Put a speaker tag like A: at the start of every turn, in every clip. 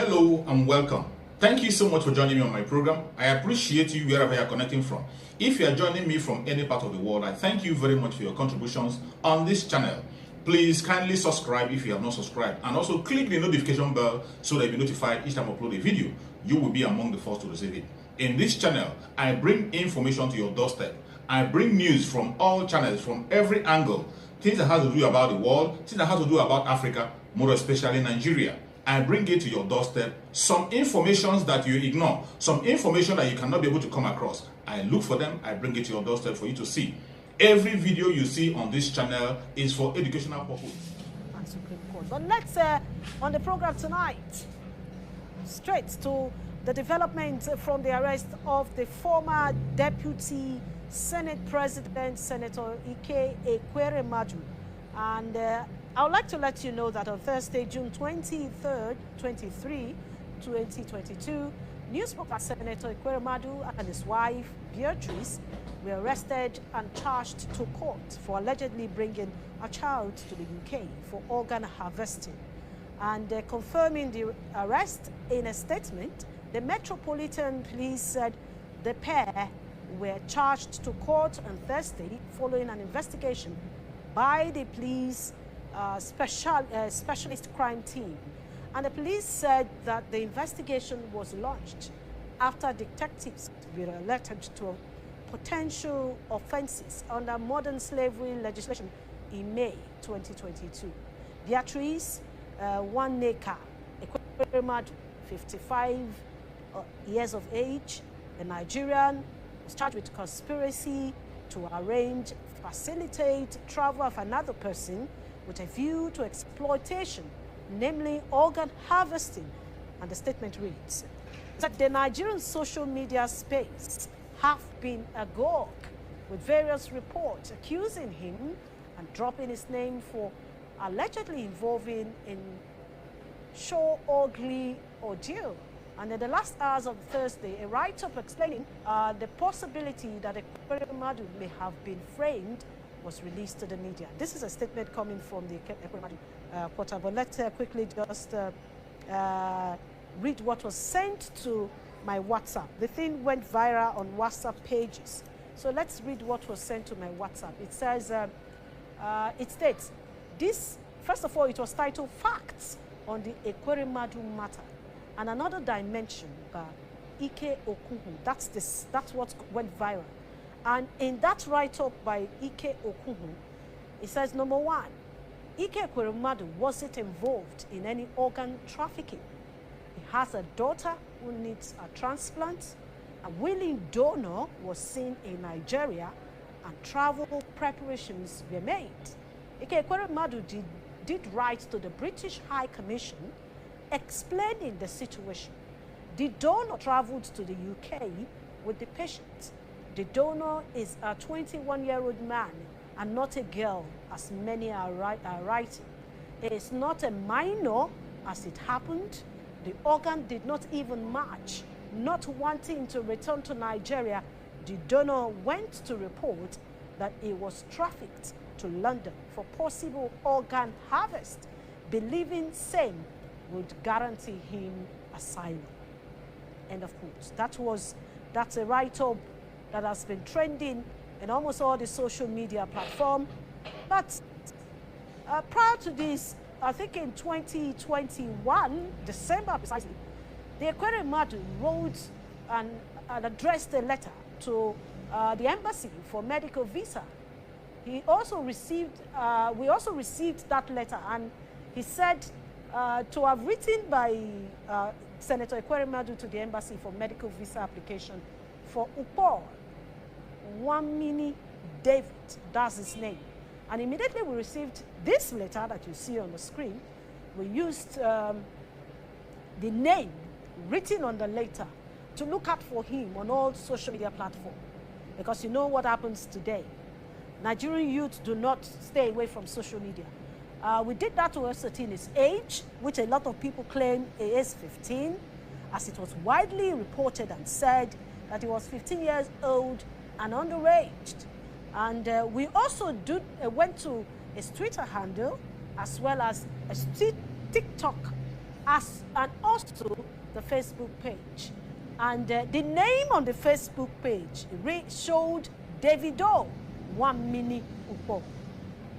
A: Hello and welcome. Thank you so much for joining me on my program. I appreciate you wherever you are connecting from. If you are joining me from any part of the world, I thank you very much for your contributions on this channel. Please kindly subscribe if you have not subscribed, and also click the notification bell so that you'll be notified each time I upload a video. You will be among the first to receive it. In this channel, I bring information to your doorstep. I bring news from all channels, from every angle. Things that have to do about the world, things that have to do about Africa, more especially Nigeria. I bring it to your doorstep. Some information that you ignore, some information that you cannot be able to come across, I look for them, I bring it to your doorstep for you to see. Every video you see on this channel is for educational purpose.
B: But let's, on the program tonight, straight to the development from the arrest of the former Deputy Senate President, Senator Ike Ekweremmadu. And I would like to let you know that on Thursday, June 23rd, 2022, newspaper Senator Ekweremmadu and his wife, Beatrice, were arrested and charged to court for allegedly bringing a child to the UK for organ harvesting. And confirming the arrest in a statement, the Metropolitan Police said the pair were charged to court on Thursday following an investigation by the police specialist crime team. And the police said that the investigation was launched after detectives were alerted to potential offenses under modern slavery legislation in May 2022. Beatrice Cker Ekweremmadu, 55 years of age, a Nigerian, was charged with conspiracy to arrange, facilitate travel of another person with a view to exploitation, namely organ harvesting. And the statement reads that the Nigerian social media space have been agog with various reports accusing him and dropping his name for allegedly involving in show ugly ordeal. And in the last hours of Thursday, a write-up explaining the possibility that Ekweremmadu may have been framed was released to the media. This is a statement coming from the Ekweremmadu quarter, but let's quickly just read what was sent to my WhatsApp. The thing went viral on WhatsApp pages. So let's read what was sent to my WhatsApp. It says, it states, this, first of all, it was titled Facts on the Ekweremmadu matter. And another dimension by Ike Ekweremmadu. That's what went viral. And in that write-up by Ike Ekweremmadu, it says, number one, Ike Ekweremmadu wasn't involved in any organ trafficking. He has a daughter who needs a transplant. A willing donor was seen in Nigeria, and travel preparations were made. Ike Ekweremmadu did write to the British High Commission explaining the situation. The donor traveled to the UK with the patient. The donor is a 21-year-old man and not a girl, as many are writing. It is not a minor, as it happened. The organ did not even match. Not wanting to return to Nigeria, the donor went to report that he was trafficked to London for possible organ harvest, believing same would guarantee him asylum. End of quote. That's a write-up that has been trending in almost all the social media platforms. But prior to this, I think in 2021, December precisely, the Ekweremmadu wrote and addressed a letter to the embassy for medical visa. He also received, we also received that letter, and he said to have written by Senator Ekweremmadu to the embassy for medical visa application for Upo Wamini David, that's his name. And immediately we received this letter that you see on the screen. We used the name written on the letter to look out for him on all social media platforms. Because you know what happens today. Nigerian youth do not stay away from social media. We did that to ascertain his age, which a lot of people claim he is 15, as it was widely reported and said that he was 15 years old and underage. And we also went to his Twitter handle as well as a TikTok and also the Facebook page. And the name on the Facebook page showed Davido 1 Mini Upo.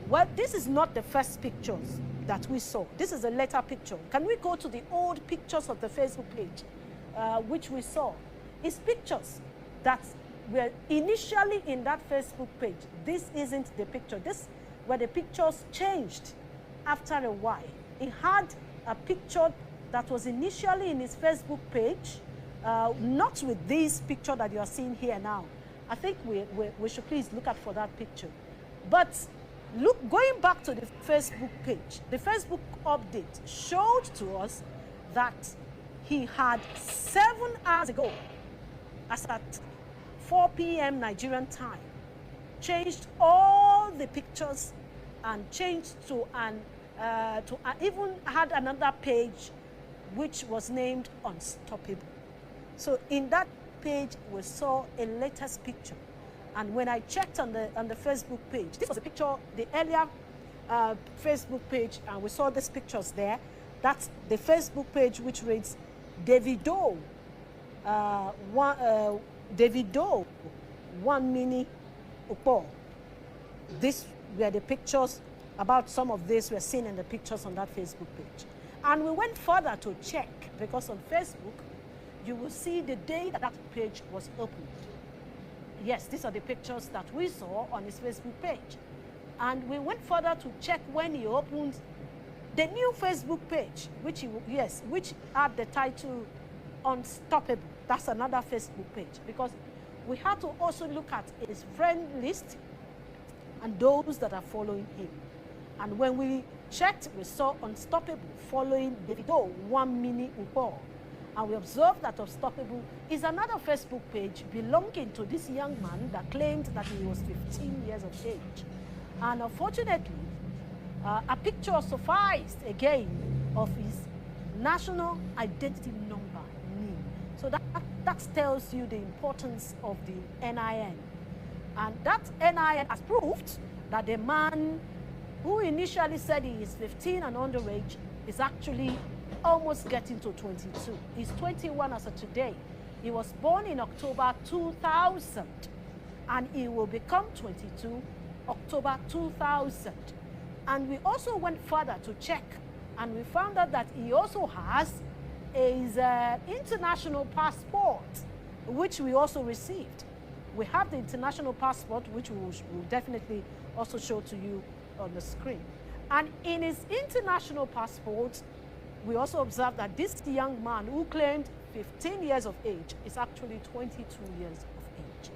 B: Well, this is not the first pictures that we saw. This is a later picture. Can we go to the old pictures of the Facebook page, which we saw? It's pictures that were initially in that Facebook page. This isn't the picture. This where the pictures changed after a while. He had a picture that was initially in his Facebook page, not with this picture that you are seeing here now. I think we should please look out for that picture. But look, going back to the Facebook page, the Facebook update showed to us that he had 7 hours ago, as at 4 p.m. Nigerian time, changed all the pictures and changed to even had another page which was named Unstoppable. So in that page we saw a latest picture, and when I checked on the Facebook page, this was a picture, the earlier Facebook page, and we saw these pictures there. That's the Facebook page which reads Davido, Davido 1 Mini Upo. These were the pictures. About some of this were seen in the pictures on that Facebook page. And we went further to check, because on Facebook, you will see the day that that page was opened. Yes, these are the pictures that we saw on his Facebook page. And we went further to check when he opened the new Facebook page, which had the title Unstoppable. That's another Facebook page, because we had to also look at his friend list and those that are following him. And when we checked, we saw Unstoppable following Davido 1 Mini Upo. And we observed that Unstoppable is another Facebook page belonging to this young man that claimed that he was 15 years of age. And unfortunately, a picture sufficed again of his national identity number, NIN. So that tells you the importance of the NIN. And that NIN has proved that the man who initially said he is 15 and underage is actually almost getting to 22. He's 21 as of today. He was born in October 2000, and he will become 22 October 2000. And we also went further to check, and we found out that he also has his international passport, which we also received. We have the international passport, which we will definitely also show to you on the screen. And in his international passport, we also observed that this young man who claimed 15 years of age is actually 22 years of age.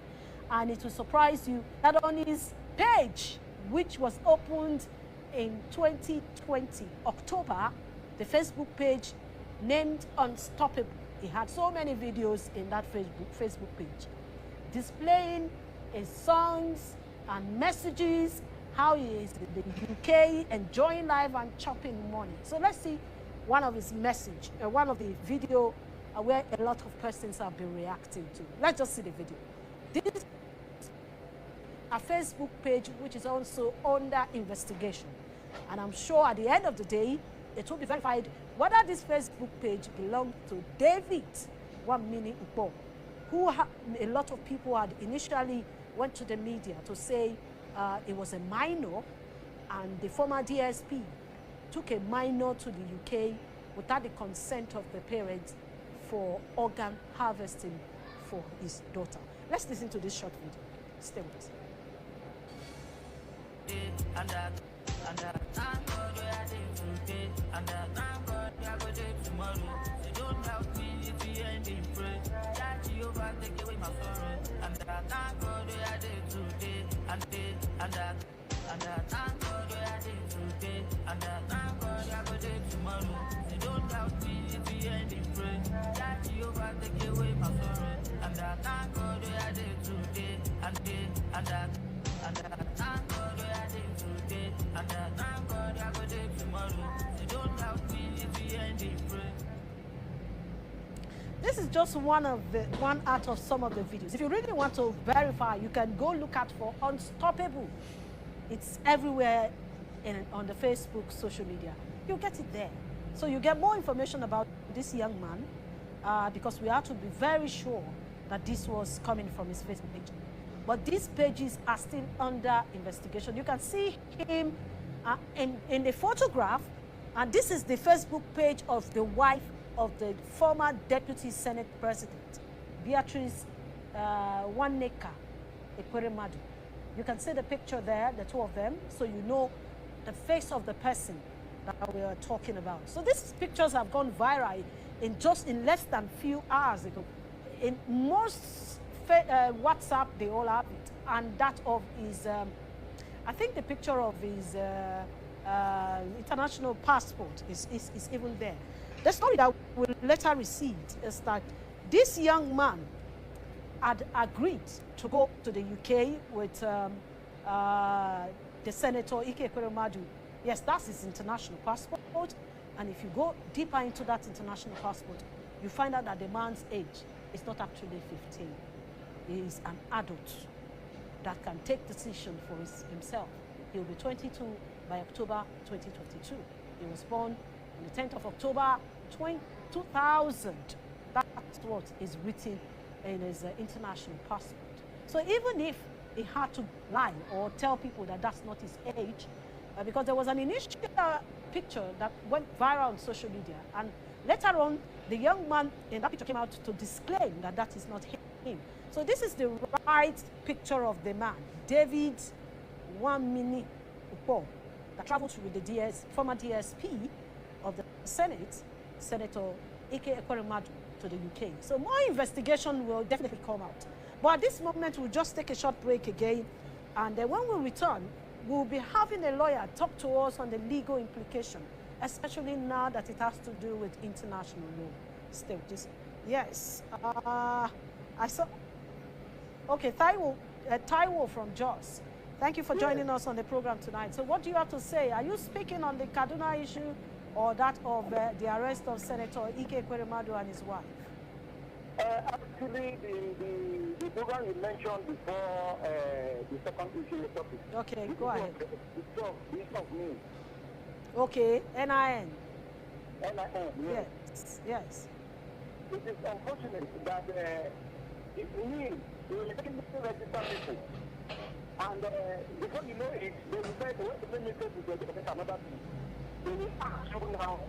B: And it will surprise you that on his page, which was opened in 2020, October, the Facebook page named Unstoppable. He had so many videos in that Facebook page, displaying his songs and messages, how he is in the UK, enjoying life and chopping money. So let's see one of his message, one of the video where a lot of persons have been reacting to. Let's just see the video. This is a Facebook page which is also under investigation. And I'm sure at the end of the day, it will be verified whether this Facebook page belonged to David 1 Mini Upo, who a lot of people had initially went to the media to say it was a minor, and the former DSP took a minor to the UK without the consent of the parents for organ harvesting for his daughter. Let's listen to this short video. Stay with us. This is just one out of some of the videos. If you really want to verify, you can go look out for Unstoppable. It's everywhere on the Facebook social media. You'll get it there. So you get more information about this young man because we have to be very sure that this was coming from his Facebook page. But these pages are still under investigation. You can see him in the photograph, and this is the Facebook page of the wife of the former Deputy Senate President, Beatrice Ike Ekweremmadu. You can see the picture there, the two of them, so you know the face of the person that we are talking about. So these pictures have gone viral in less than few hours ago. In most WhatsApp, they all have it, and that of his, I think the picture of his international passport is even there. The story that we later received is that this young man had agreed to go to the UK with the Senator Ike Ekweremmadu. Yes, that's his international passport. And if you go deeper into that international passport, you find out that the man's age is not actually 15. He is an adult that can take decision for himself. He will be 22 by October 2022. He was born on the 10th of October 2000. That's what is written in his international passport. So even if he had to lie or tell people that that's not his age, because there was an initial picture that went viral on social media, and later on, the young man in that picture came out to disclaim that that is not him. So this is the right picture of the man, David Wamini Upo, that traveled with the former DSP of the Senate, Senator Ike Ekweremmadu, to the UK. So more investigation will definitely come out. But at this moment, we'll just take a short break again, and then when we return, we'll be having a lawyer talk to us on the legal implication, especially now that it has to do with international law. Still, just yes. I saw. Okay, Taiwo from Jos. Thank you for joining us on the program tonight. So, what do you have to say? Are you speaking on the Kaduna issue or that of the arrest of Senator Ike Ekweremmadu and his wife?
C: Actually, the program you mentioned before the second issue topic.
B: Okay, go ahead.
C: It's of me.
B: Okay, NIN.
C: NIN,
B: Yes.
C: It is unfortunate that it means they will register people. And before you know it, they will say, let me say to another thing. They will ask you now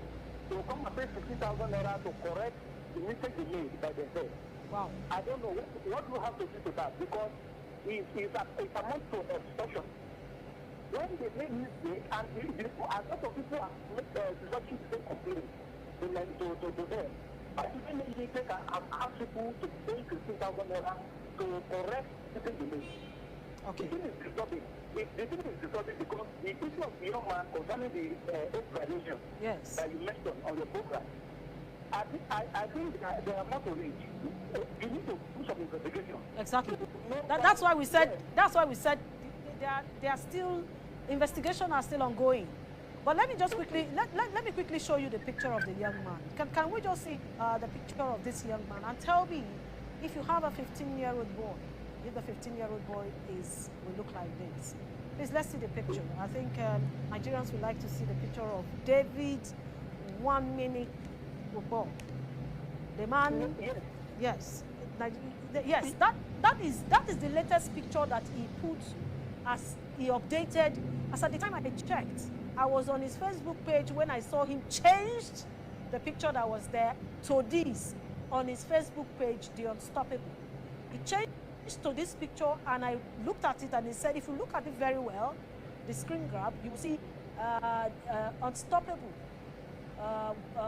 C: to come and pay 50,000 naira to correct the mistake they made by themselves.
B: Wow.
C: I don't know what you have to do to that, because it's amount to extortion. When they make mistake, and a lot of people have made deduction to complaint to them. But you didn't really take and ask people to pay 15,000 naira to correct the thing they made.
B: Okay.
C: The thing is disturbing. The thing is disturbing because the issue of the young man concerning the explanation that you mentioned on your program, I think they are not to reach. You need to do some investigation.
B: Exactly. That's why we said. That's why we said they are still investigation are still ongoing. But let me just quickly let me quickly show you the picture of the young man. Can we just see the picture of this young man and tell me if you have a 15-year-old boy, if the 15-year-old boy will look like this. Please, let's see the picture. I think Nigerians would like to see the picture of David Wamini Upo. The man, yes, that is the latest picture that he put as he updated. As at the time I checked, I was on his Facebook page when I saw him changed the picture that was there to this on his Facebook page, The Unstoppable. He changed to this picture, and I looked at it, and he said, if you look at it very well, the screen grab, you will see Unstoppable.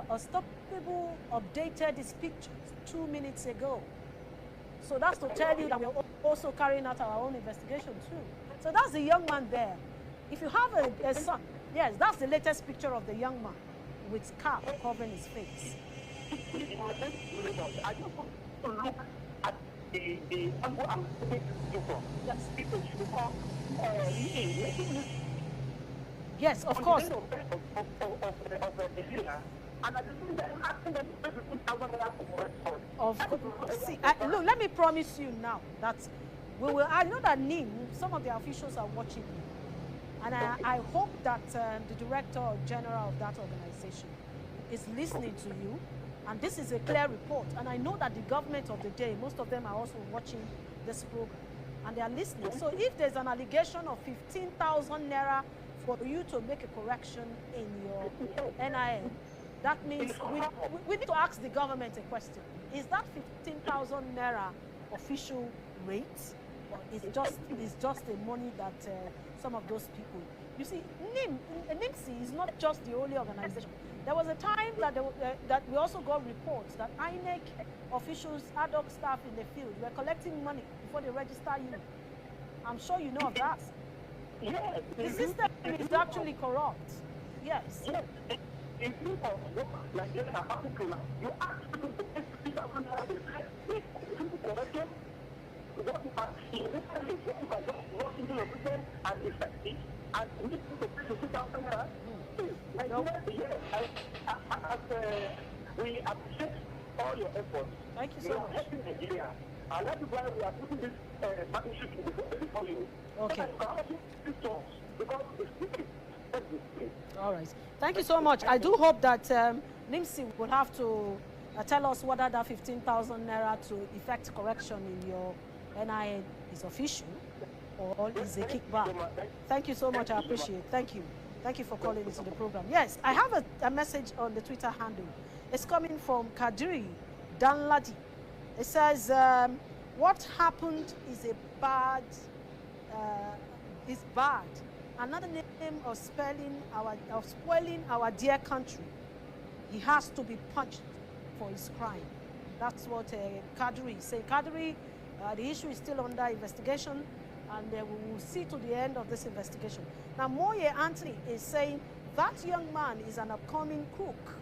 B: Unstoppable updated his pictures 2 minutes ago. So that's to tell you that we're also carrying out our own investigation too. So that's the young man there. If you have a son, yes, that's the latest picture of the young man with cap covering his face.
C: I just want to look at the angle I'm taking you from.
B: Yes.
C: People should come
B: yes, of course.
C: Of the dealer, and at the same time asking them to pay 15,000 naira.
B: See, look, let me promise you now that we will. I know that NIM, some of the officials are watching you, and I hope that the director general of that organization is listening to you, and this is a clear report. And I know that the government of the day, most of them are also watching this program, and they are listening. So if there's an allegation of 15,000 naira for you to make a correction in your NIN, that means we need to ask the government a question. Is that 15,000 naira official rate, or is just the money that some of those people? You see, NIMSI is not just the only organization. There was a time that that we also got reports that INEC officials, ad hoc staff in the field were collecting money before they register you. I'm sure you know of that.
C: Yes.
B: The system is actually corrupt. Yes.
C: Yes. In view of what Nigeria are happening to now, you ask people to pay 50,000 naira, they say, simple correction. What you are seeing, this time is what you can just walk into your business and effect it, and you need to pay 50,000 naira. Nigeria, yes, we appreciate all your efforts.
B: Thank you so much.
C: Helping Nigeria. And that is why we are putting this partnership before you.
B: Okay.
C: Because it's different.
B: All right. Thank you so much. I do hope that NIMSI will have to tell us whether that 15,000 naira to effect correction in your NIN is official or is a kickback. Thank you so much. I appreciate it. Thank you. Thank you for calling into the program. Yes, I have a message on the Twitter handle. It's coming from Kadiri Danladi. It says, what happened is bad. Another name of spoiling our dear country. He has to be punished for his crime. That's what Kadri is saying. Kadri, the issue is still under investigation, and we will see to the end of this investigation. Now, Moye Anthony is saying that young man is an upcoming crook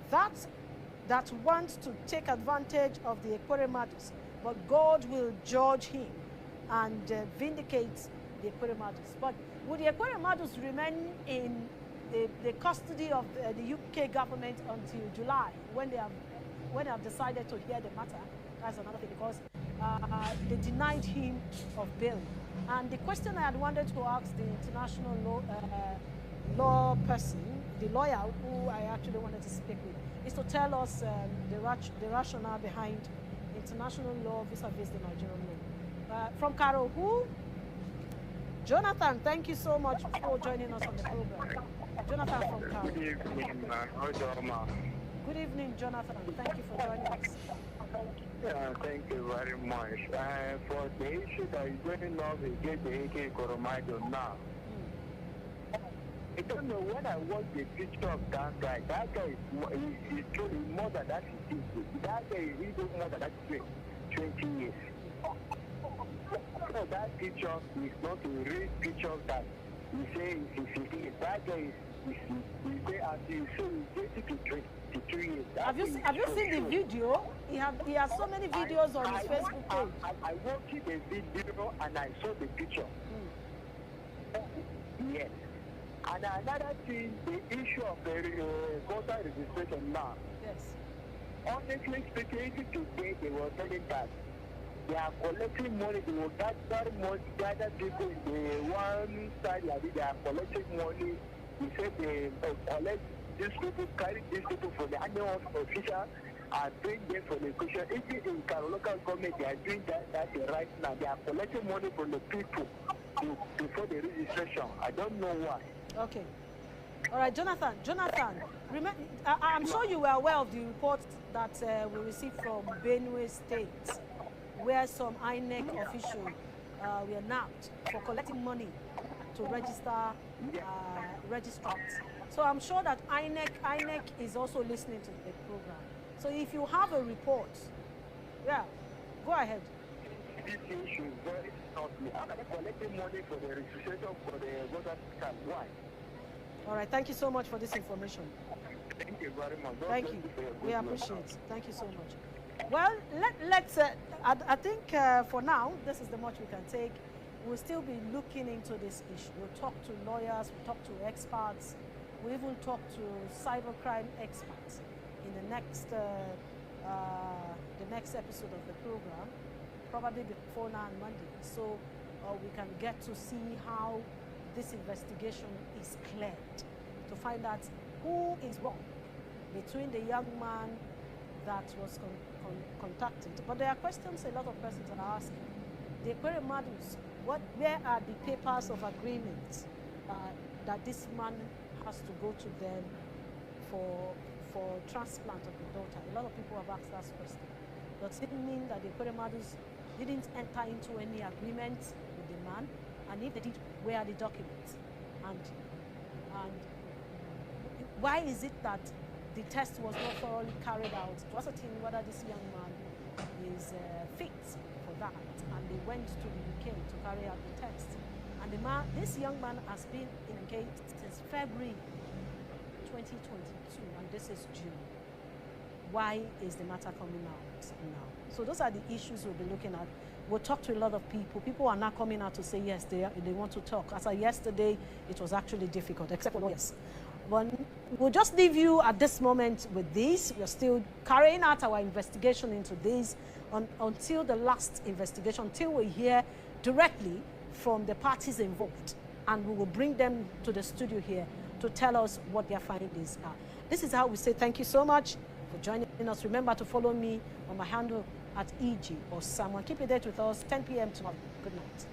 B: that wants to take advantage of the Ekweremadus, but God will judge him and vindicate the Ekweremadus. But would the Ekweremadus remain in the custody of the UK government until July, when they have decided to hear the matter? That's another thing, because they denied him of bail. And the question I had wanted to ask the international law person, the lawyer who I actually wanted to speak with, is to tell us the rationale behind international law vis-a-vis the Nigerian law. From Carol, who? Jonathan, thank you so much for joining us on the program. Jonathan from Carol.
D: Good evening, man.
B: Good evening, Jonathan. Thank you for joining us.
D: Thank you very much. For the issue that is going on against the Ike Ekweremmadu now, I don't know, when I watch the picture of that guy is truly more than that he is. That guy is even more than that 20 years. So that picture is not a real picture that you say is that guy is there as you say he's getting to 22 years.
B: Have you seen the video? He has so many videos on his Facebook page.
D: I watched the video and I saw the picture. Yes. And another thing, the issue of the voter registration now.
B: Yes.
D: Honestly speaking, today they were telling that they are collecting money. They will gather people in the one side like they are collecting money. They say they collect these people, carry these people for the annual official and bring them for the question. Even in Cker local government, they are doing that right now. They are collecting money from the people before the registration. I don't know why.
B: Okay. All right, Jonathan, remember, I'm sure you were aware of the report that we received from Benue State, where some INEC officials were nabbed for collecting money to register registrants. So I'm sure that INEC is also listening to the program. So if you have a report, yeah, go ahead.
D: This issue is very costly. I'm collecting money for the registration for the voter card. Why?
B: All right, thank you so much for this information.
D: Thank you very much.
B: Thank you. We appreciate it. Thank you so much. Well, let's. I think for now, this is the much we can take. We'll still be looking into this issue. We'll talk to lawyers. We'll talk to experts. We'll even talk to cybercrime experts in the next episode of the program, probably before now on Monday. So we can get to see how this investigation is cleared, to find out who is wrong between the young man that was contacted. But there are questions a lot of persons are asking. The Ekweremadus, where are the papers of agreement that this man has to go to them for transplant of the daughter? A lot of people have asked that question. Does it mean that the Ekweremadus didn't enter into any agreement with the man? And if they did, where are the documents? And why is it that the test was not thoroughly carried out to ascertain whether this young man is fit for that? And they went to the UK to carry out the test. And this young man has been engaged since February 2022, and this is June. Why is the matter coming out now? So those are the issues we'll be looking at. We'll talk to a lot of people. People are not coming out to say yes, they want to talk. As of yesterday, it was actually difficult, except for lawyers. But we'll just leave you at this moment with this. We're still carrying out our investigation into this until the last investigation, until we hear directly from the parties involved. And we will bring them to the studio here to tell us what their findings are. This is how we say thank you so much for joining us. Remember to follow me on my handle at EG or someone. Keep it there with us, 10 p.m. tomorrow. Good night.